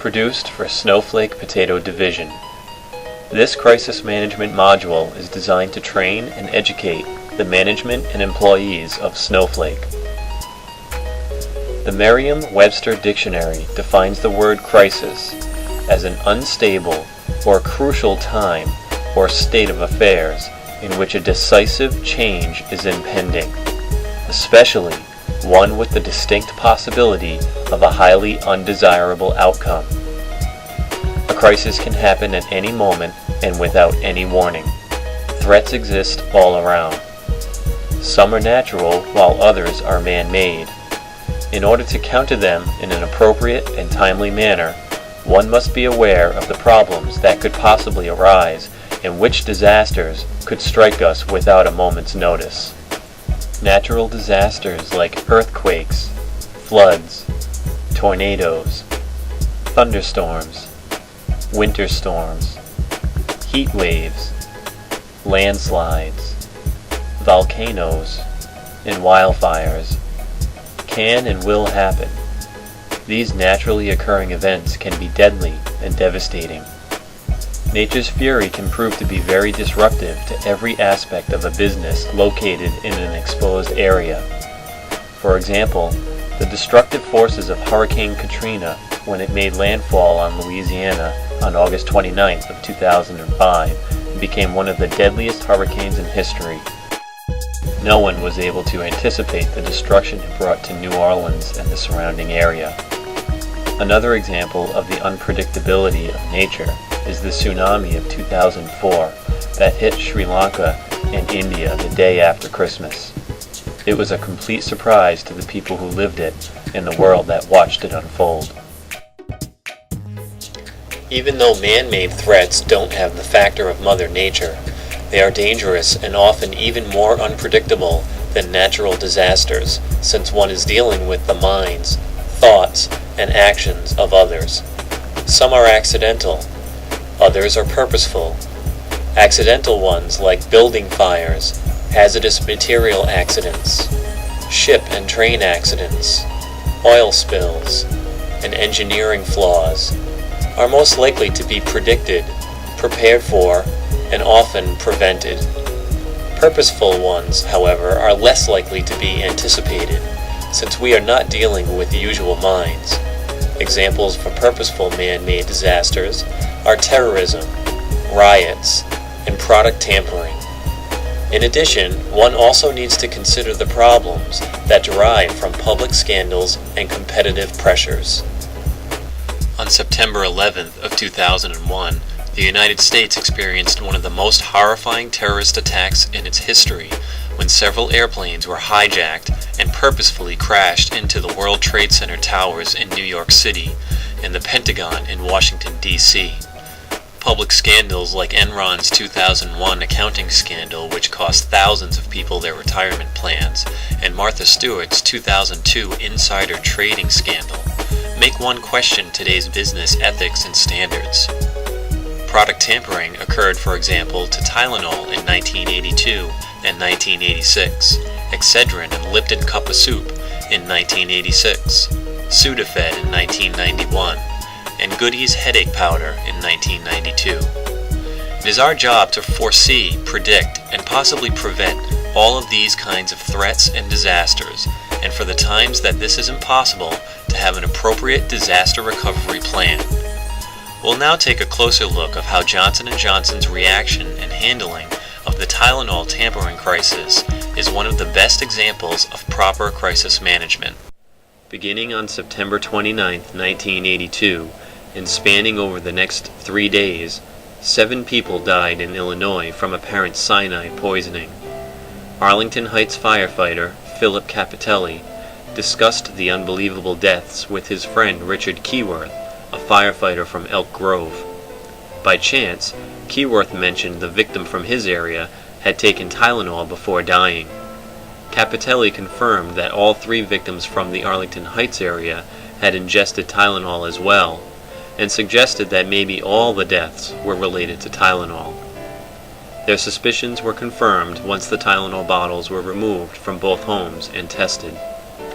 produced for Snowflake Potato Division. This crisis management module is designed to train and educate the management and employees of Snowflake. The Merriam-Webster Dictionary defines the word crisis as an unstable or crucial time or state of affairs in which a decisive change is impending, especially one with the distinct possibility of a highly undesirable outcome. A crisis can happen at any moment and without any warning. Threats exist all around. Some are natural while others are man-made. In order to counter them in an appropriate and timely manner, one must be aware of the problems that could possibly arise and which disasters could strike us without a moment's notice. Natural disasters like earthquakes, floods, tornadoes, thunderstorms, winter storms, heat waves, landslides, volcanoes, and wildfires can and will happen. These naturally occurring events can be deadly and devastating. Nature's fury can prove to be very disruptive to every aspect of a business located in an exposed area. For example, the destructive forces of Hurricane Katrina when it made landfall on Louisiana on August 29th of 2005 became one of the deadliest hurricanes in history. No one was able to anticipate the destruction it brought to New Orleans and the surrounding area. Another example of the unpredictability of nature is the tsunami of 2004 that hit Sri Lanka and India the day after Christmas. It was a complete surprise to the people who lived it and the world that watched it unfold. Even though man-made threats don't have the factor of Mother Nature, they are dangerous and often even more unpredictable than natural disasters, since one is dealing with the minds, thoughts, and actions of others. Some are accidental. Others are purposeful. Accidental ones like building fires, hazardous material accidents, ship and train accidents, oil spills, and engineering flaws are most likely to be predicted, prepared for, and often prevented. Purposeful ones, however, are less likely to be anticipated, since we are not dealing with the usual minds. Examples for purposeful man-made disasters are terrorism, riots, and product tampering. In addition, one also needs to consider the problems that derive from public scandals and competitive pressures. On September 11th of 2001, the United States experienced one of the most horrifying terrorist attacks in its history when several airplanes were hijacked and purposefully crashed into the World Trade Center towers in New York City and the Pentagon in Washington, D.C. Public scandals like Enron's 2001 accounting scandal, which cost thousands of people their retirement plans, and Martha Stewart's 2002 insider trading scandal, make one question today's business ethics and standards. Product tampering occurred, for example, to Tylenol in 1982 and 1986, Excedrin and Lipton Cup of Soup in 1986, Sudafed in 1991, and Goody's headache powder in 1992. It is our job to foresee, predict, and possibly prevent all of these kinds of threats and disasters, and for the times that this isn't possible, to have an appropriate disaster recovery plan. We'll now take a closer look of how Johnson & Johnson's reaction and handling of the Tylenol tampering crisis is one of the best examples of proper crisis management. Beginning on September 29, 1982, and spanning over the next 3 days, 7 people died in Illinois from apparent cyanide poisoning. Arlington Heights firefighter Philip Capitelli discussed the unbelievable deaths with his friend Richard Keyworth, a firefighter from Elk Grove. By chance, Keyworth mentioned the victim from his area had taken Tylenol before dying. Capitelli confirmed that all 3 victims from the Arlington Heights area had ingested Tylenol as well, and suggested that maybe all the deaths were related to Tylenol. Their suspicions were confirmed once the Tylenol bottles were removed from both homes and tested.